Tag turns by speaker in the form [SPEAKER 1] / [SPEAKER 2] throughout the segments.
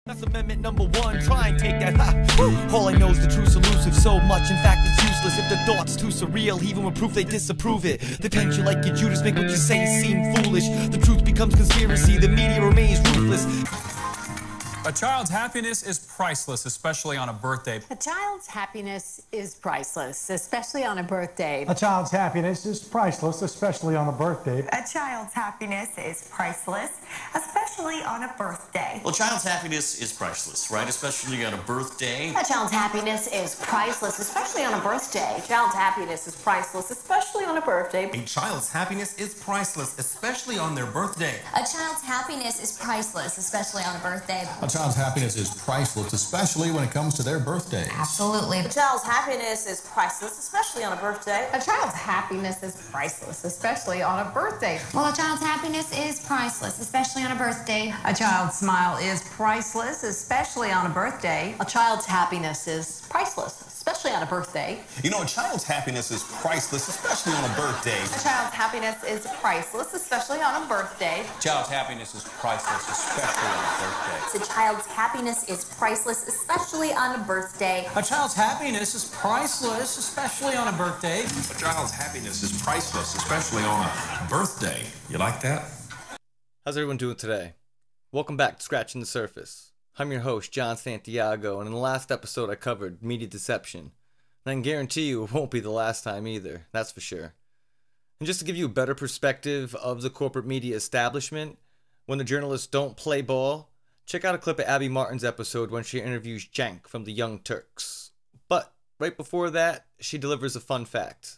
[SPEAKER 1] That's amendment number one, try and take that, ha! All I know is the truth's elusive so much, in fact it's useless if the thought's too surreal, even with proof they disapprove it. They paint you like your Judas, make what you say seem foolish. The truth becomes conspiracy, the media remains ruthless.
[SPEAKER 2] A child's happiness is priceless, especially on a birthday.
[SPEAKER 3] A child's happiness is priceless, especially on a birthday.
[SPEAKER 4] A child's happiness is priceless, especially on a birthday.
[SPEAKER 5] A child's happiness is priceless, especially on a birthday.
[SPEAKER 6] Well, a child's happiness is priceless, right? Especially on a birthday.
[SPEAKER 3] A child's happiness is priceless, especially on a birthday. A child's happiness is priceless, especially on a birthday.
[SPEAKER 7] A child's happiness is priceless, especially on their birthday.
[SPEAKER 8] A child's happiness is priceless, especially on a birthday.
[SPEAKER 9] A child's happiness is priceless, especially when it comes to their birthdays.
[SPEAKER 8] Absolutely.
[SPEAKER 3] A child's happiness is priceless, especially on a birthday. A child's happiness is priceless, especially on a birthday.
[SPEAKER 8] Well, a child's happiness is priceless, especially on a birthday.
[SPEAKER 5] A child's smile is priceless, especially on a birthday.
[SPEAKER 3] A child's happiness is priceless, especially on a birthday.
[SPEAKER 7] You know, a child's happiness is priceless, especially on a birthday.
[SPEAKER 3] A child's happiness is priceless, especially on a birthday.
[SPEAKER 2] A child's happiness is priceless, especially on a birthday.
[SPEAKER 8] A child's happiness is priceless, especially on a birthday.
[SPEAKER 2] A child's happiness is priceless, especially on a birthday.
[SPEAKER 7] A child's happiness is priceless, especially on a birthday. You like that?
[SPEAKER 1] How's everyone doing today? Welcome back to Scratching the Surface. I'm your host, John Santiago, and in the last episode I covered media deception. And I can guarantee you it won't be the last time either, that's for sure. And just to give you a better perspective of the corporate media establishment, when the journalists don't play ball, check out a clip of Abby Martin's episode when she interviews Cenk from the Young Turks. But right before that, she delivers a fun fact.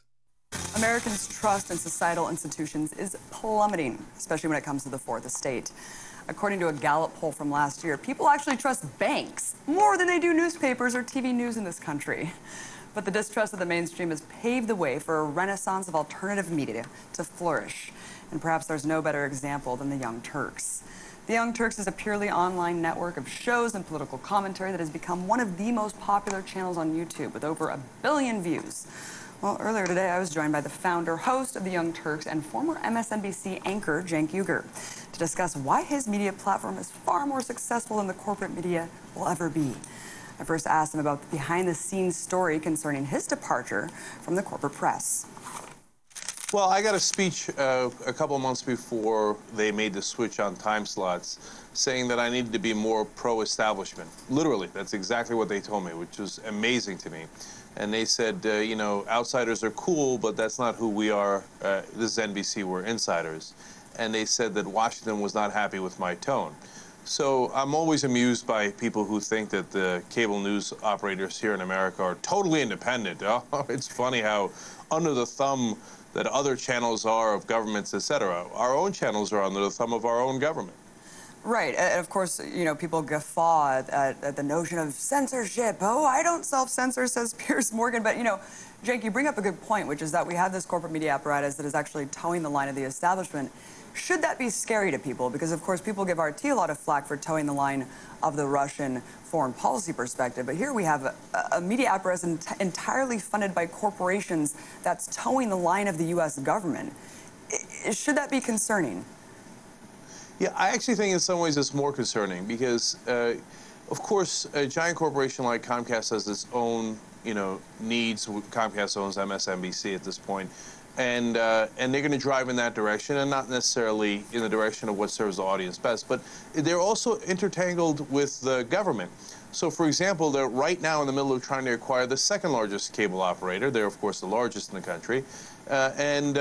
[SPEAKER 10] Americans' trust in societal institutions is plummeting, especially when it comes to the fourth estate. According to a Gallup poll from last year, people actually trust banks more than they do newspapers or TV news in this country. But the distrust of the mainstream has paved the way for a renaissance of alternative media to flourish. And perhaps there's no better example than the Young Turks. The Young Turks is a purely online network of shows and political commentary that has become one of the most popular channels on YouTube with over 1 billion views. Well, earlier today, I was joined by the founder, host of the Young Turks, and former MSNBC anchor, Cenk Uygur, to discuss why his media platform is far more successful than the corporate media will ever be. I first asked him about the behind-the-scenes story concerning his departure from the corporate press.
[SPEAKER 11] Well, I got a speech a couple months before they made the switch on time slots saying that I needed to be more pro-establishment. Literally, that's exactly what they told me, which was amazing to me. And they said, you know, outsiders are cool, but that's not who we are. This is NBC, we're insiders. And they said that Washington was not happy with my tone. So I'm always amused by people who think that the cable news operators here in America are totally independent. Oh, it's funny how under the thumb that other channels are of governments, etc. Our own channels are under the thumb of our own government.
[SPEAKER 10] Right, and of course, you know, people guffaw at the notion of censorship. Oh, I don't self-censor, says Piers Morgan. But, you know, Cenk, you bring up a good point, which is that we have this corporate media apparatus that is actually towing the line of the establishment. Should that be scary to people? Because, of course, people give RT a lot of flack for towing the line of the Russian foreign policy perspective. But here we have a media apparatus entirely funded by corporations that's towing the line of the U.S. government. Should that be concerning?
[SPEAKER 11] Yeah, I actually think in some ways it's more concerning because, of course, a giant corporation like Comcast has its own, you know, needs. Comcast owns MSNBC at this point. And they're going to drive in that direction and not necessarily in the direction of what serves the audience best. But they're also intertangled with the government. So, for example, they're right now in the middle of trying to acquire the second largest cable operator. They're, of course, the largest in the country. And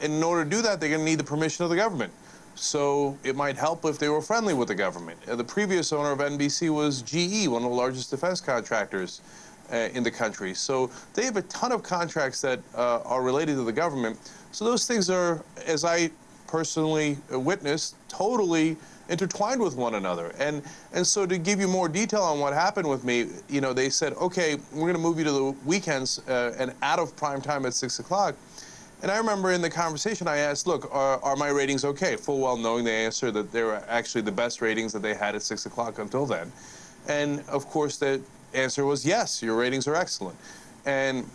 [SPEAKER 11] in order to do that, they're going to need the permission of the government. So it might help if they were friendly with the government. The previous owner of NBC was GE, one of the largest defense contractors in the country. So they have a ton of contracts that are related to the government. So those things are, as I personally witnessed, totally intertwined with one another. And so to give you more detail on what happened with me, you know, they said, okay, we're going to move you to the weekends and out of prime time at 6 o'clock. And I remember in the conversation I asked, look, are my ratings okay? Full well knowing the answer that they were actually the best ratings that they had at 6 o'clock until then. And of course the answer was yes, your ratings are excellent. And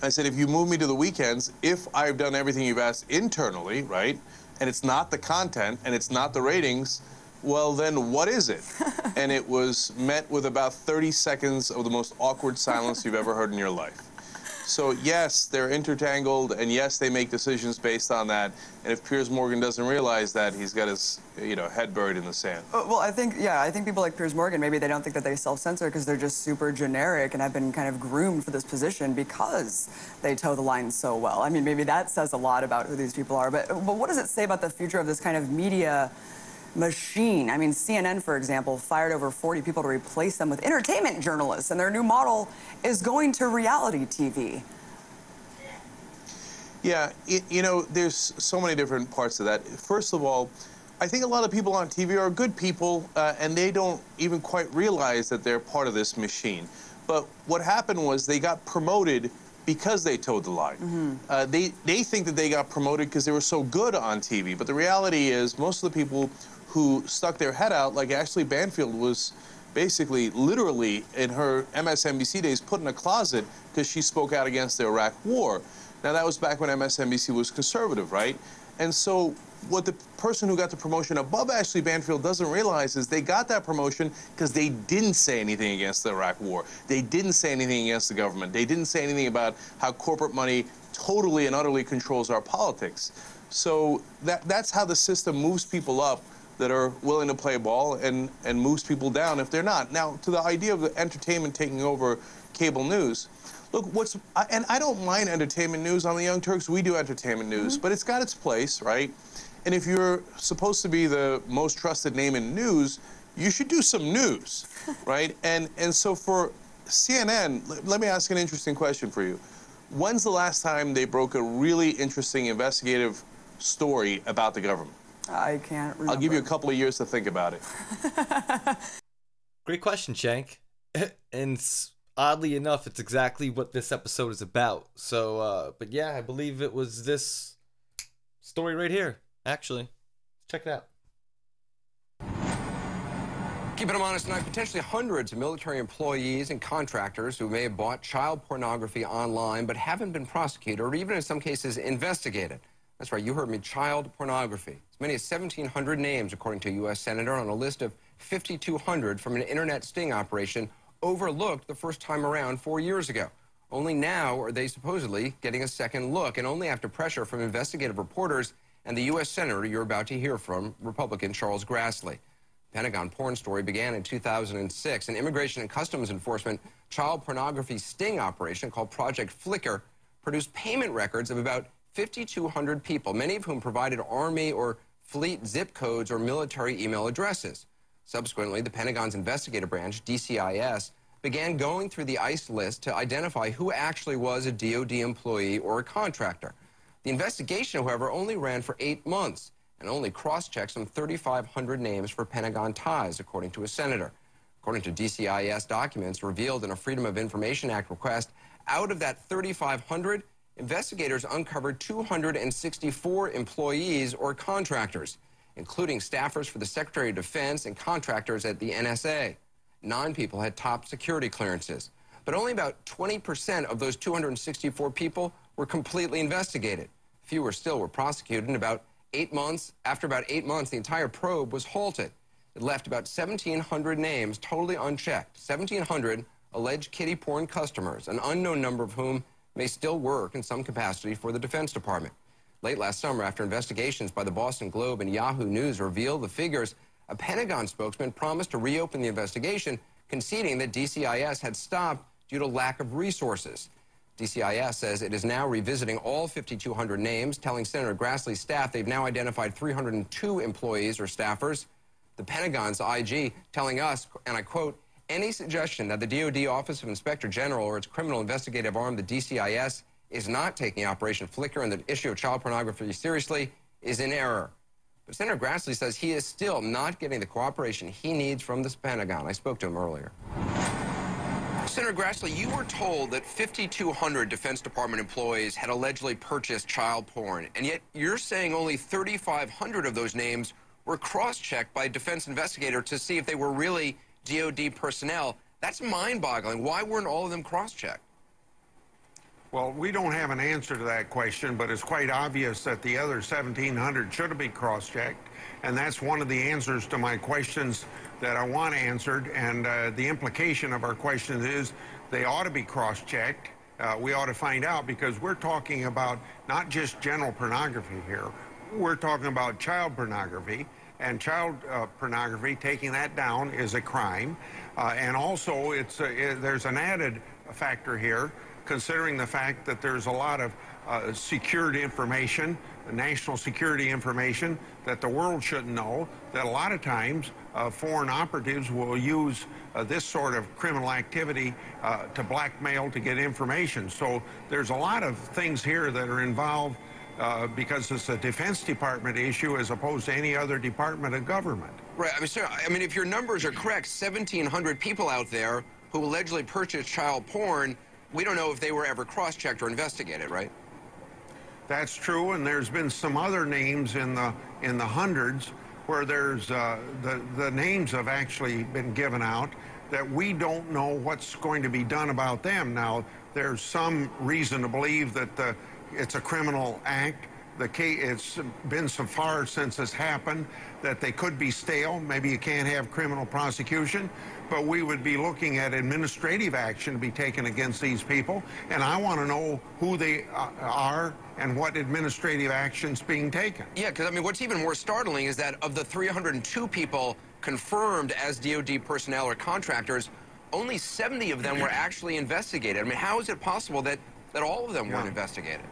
[SPEAKER 11] I said, if you move me to the weekends, if I've done everything you've asked internally, right, and it's not the content and it's not the ratings, well, then what is it? And it was met with about 30 seconds of the most awkward silence you've ever heard in your life. So yes, they're intertangled, and yes, they make decisions based on that. And if Piers Morgan doesn't realize that, he's got his, head buried in the sand.
[SPEAKER 10] Well, I think people like Piers Morgan, maybe they don't think that they self-censor because they're just super generic and have been kind of groomed for this position because they toe the line so well. I mean, maybe that says a lot about who these people are. But what does it say about the future of this kind of media machine? I mean, CNN, for example, fired over 40 people to replace them with entertainment journalists, and their new model is going to reality TV.
[SPEAKER 11] Yeah, there's so many different parts of that. First of all, I think a lot of people on TV are good people, and they don't even quite realize that they're part of this machine. But what happened was they got promoted because they towed the line. They think that they got promoted because they were so good on TV. But the reality is most of the people who stuck their head out, like Ashley Banfield was basically, literally, in her MSNBC days, put in a closet because she spoke out against the Iraq War. Now, that was back when MSNBC was conservative, right? And so what the person who got the promotion above Ashley Banfield doesn't realize is they got that promotion because they didn't say anything against the Iraq War. They didn't say anything against the government. They didn't say anything about how corporate money totally and utterly controls our politics. So that's how the system moves people up that are willing to play ball and moves people down if they're not. Now, to the idea of the entertainment taking over cable news, look, and I don't mind entertainment news on the Young Turks. We do entertainment news, but it's got its place, right? And if you're supposed to be the most trusted name in news, you should do some news, right? And so for CNN, let me ask an interesting question for you. When's the last time they broke a really interesting investigative story about the government?
[SPEAKER 10] I can't remember.
[SPEAKER 11] I'll give you a couple of years to think about it.
[SPEAKER 1] Great question, Shank. And oddly enough, it's exactly what this episode is about. So, but yeah, I believe it was this story right here, actually. Check it out.
[SPEAKER 12] Keeping them honest tonight, potentially hundreds of military employees and contractors who may have bought child pornography online but haven't been prosecuted or even in some cases investigated. That's right, you heard me, child pornography. As many as 1,700 names, according to a U.S. Senator, on a list of 5,200 from an internet sting operation overlooked the first time around 4 years ago. Only now are they supposedly getting a second look, and only after pressure from investigative reporters and the U.S. Senator you're about to hear from, Republican Charles Grassley. Pentagon porn story began in 2006. An Immigration and Customs Enforcement child pornography sting operation called Project Flicker produced payment records of about 5,200 people, many of whom provided Army or fleet zip codes or military email addresses. Subsequently, the Pentagon's investigative branch, DCIS, began going through the ICE list to identify who actually was a DoD employee or a contractor. The investigation, however, only ran for 8 months and only cross-checked some 3,500 names for Pentagon ties, according to a senator. According to DCIS documents revealed in a Freedom of Information Act request, out of that 3,500, investigators uncovered 264 employees or contractors, including staffers for the Secretary of Defense and contractors at the NSA. 9 people had top security clearances, but only about 20% of those 264 people were completely investigated. Fewer still were prosecuted, and after about 8 months, the entire probe was halted. It left about 1,700 names totally unchecked, 1,700 alleged kiddie porn customers, an unknown number of whom may still work in some capacity for the Defense Department. Late last summer, after investigations by the Boston Globe and Yahoo News revealed the figures, a Pentagon spokesman promised to reopen the investigation, conceding that DCIS had stopped due to lack of resources. DCIS says it is now revisiting all 5,200 names, telling Senator Grassley's staff they've now identified 302 employees or staffers. The Pentagon's IG telling us, and I quote, "Any suggestion that the DoD Office of Inspector General or its criminal investigative arm, the DCIS, is not taking Operation Flicker and the issue of child pornography seriously is in error." But Senator Grassley says he is still not getting the cooperation he needs from the Pentagon. I spoke to him earlier. Senator Grassley, you were told that 5,200 Defense Department employees had allegedly purchased child porn, and yet you're saying only 3,500 of those names were cross-checked by a defense investigator to see if they were really DoD personnel. That's mind-boggling. Why weren't all of them cross-checked?
[SPEAKER 13] Well, we don't have an answer to that question, but it's quite obvious that the other 1,700 should have been cross-checked, and that's one of the answers to my questions that I want answered, and the implication of our questions is they ought to be cross-checked. We ought to find out, because we're talking about not just general pornography here. We're talking about child pornography, and child pornography, taking that down is a crime. And also, there's an added factor here, considering the fact that there's a lot of secured information, national security information, that the world shouldn't know, that a lot of times foreign operatives will use this sort of criminal activity to blackmail to get information. So there's a lot of things here that are involved because it's a Defense Department issue as opposed to any other department of government.
[SPEAKER 12] Right. I mean, sir, if your numbers are correct, 1,700 people out there who allegedly purchased child porn, we don't know if they were ever cross-checked or investigated, right?
[SPEAKER 13] That's true, and there's been some other names in the hundreds where there's the names have actually been given out that we don't know what's going to be done about them. Now, there's some reason to believe that it's a criminal act. It's been so far since this happened that they could be stale. Maybe you can't have criminal prosecution, but we would be looking at administrative action to be taken against these people. And I want to know who they are and what administrative action's being taken.
[SPEAKER 12] Yeah, because what's even more startling is that of the 302 people confirmed as DOD personnel or contractors, only 70 of them were actually investigated. How is it possible that all of them weren't investigated?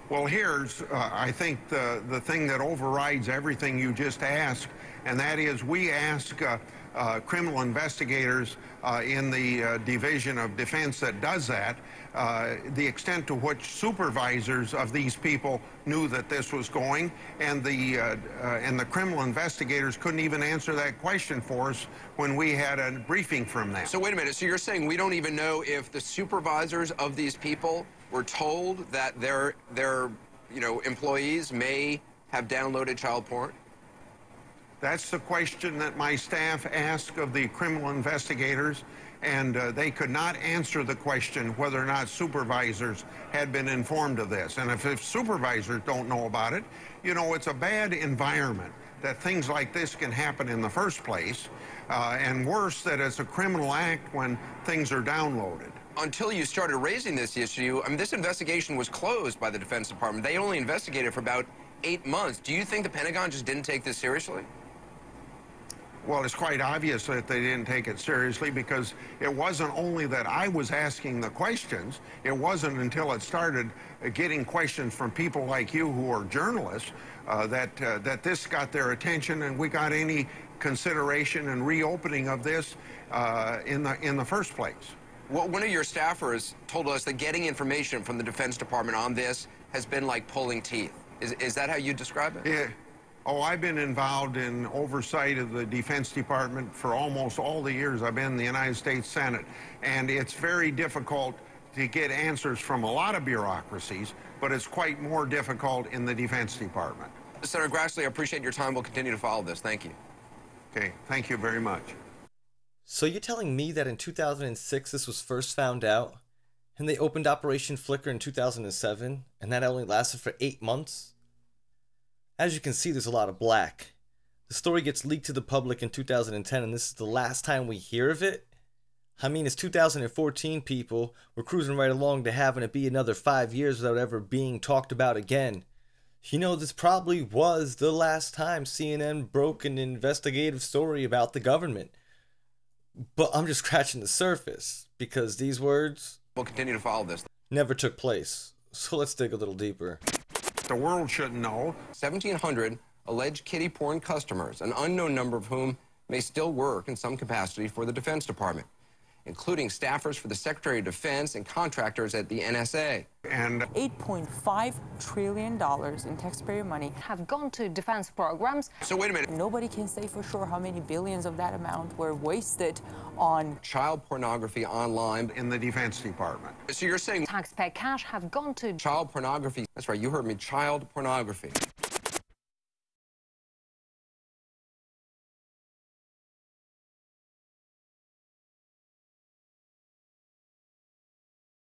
[SPEAKER 13] Well, here's, I think, the thing that overrides everything you just asked, and that is we ask criminal investigators in the Division of Defense that does that, the extent to which supervisors of these people knew that this was going, and the criminal investigators couldn't even answer that question for us when we had a briefing from them.
[SPEAKER 12] So wait a minute, so you're saying we don't even know if the supervisors of these people were told that their employees may have downloaded child porn?
[SPEAKER 13] That's the question that my staff asked of the criminal investigators, and they could not answer the question whether or not supervisors had been informed of this. And if supervisors don't know about it, it's a bad environment that things like this can happen in the first place, and worse, that it's a criminal act when things are downloaded.
[SPEAKER 12] Until you started raising this issue, this investigation was closed by the Defense Department. They only investigated for about 8 months. Do you think the Pentagon just didn't take this seriously?
[SPEAKER 13] Well, it's quite obvious that they didn't take it seriously, because it wasn't only that I was asking the questions. It wasn't until it started getting questions from people like you who are journalists that this got their attention, and we got any consideration and reopening of this in the first place.
[SPEAKER 12] Well, one of your staffers told us that getting information from the Defense Department on this has been like pulling teeth. Is that how you describe it?
[SPEAKER 13] Yeah. Oh, I've been involved in oversight of the Defense Department for almost all the years I've been in the United States Senate, and it's very difficult to get answers from a lot of bureaucracies, but it's quite more difficult in the Defense Department.
[SPEAKER 12] Senator Grassley, I appreciate your time. We'll continue to follow this. Thank you.
[SPEAKER 13] Okay, thank you very much.
[SPEAKER 1] So you're telling me that in 2006 this was first found out, and they opened Operation Flicker in 2007, and that only lasted for 8 months? As you can see, there's a lot of black. The story gets leaked to the public in 2010, and this is the last time we hear of it? It's 2014, people. We're cruising right along to having it be another 5 years without ever being talked about again. This probably was the last time CNN broke an investigative story about the government. But I'm just scratching the surface, because these words...
[SPEAKER 12] We'll continue to follow this.
[SPEAKER 1] ...never took place. So let's dig a little deeper.
[SPEAKER 13] The world shouldn't know.
[SPEAKER 12] 1,700 alleged kiddie porn customers, an unknown number of whom may still work in some capacity for the Defense Department, including staffers for the Secretary of Defense and contractors at the NSA.
[SPEAKER 13] And
[SPEAKER 14] $8.5 trillion in taxpayer money
[SPEAKER 3] have gone to defense programs.
[SPEAKER 12] So wait a minute.
[SPEAKER 14] Nobody can say for sure how many billions of that amount were wasted on
[SPEAKER 12] child pornography online
[SPEAKER 13] in the Defense Department.
[SPEAKER 12] So you're saying
[SPEAKER 3] taxpayer cash have gone to
[SPEAKER 12] child pornography. That's right, you heard me, child pornography.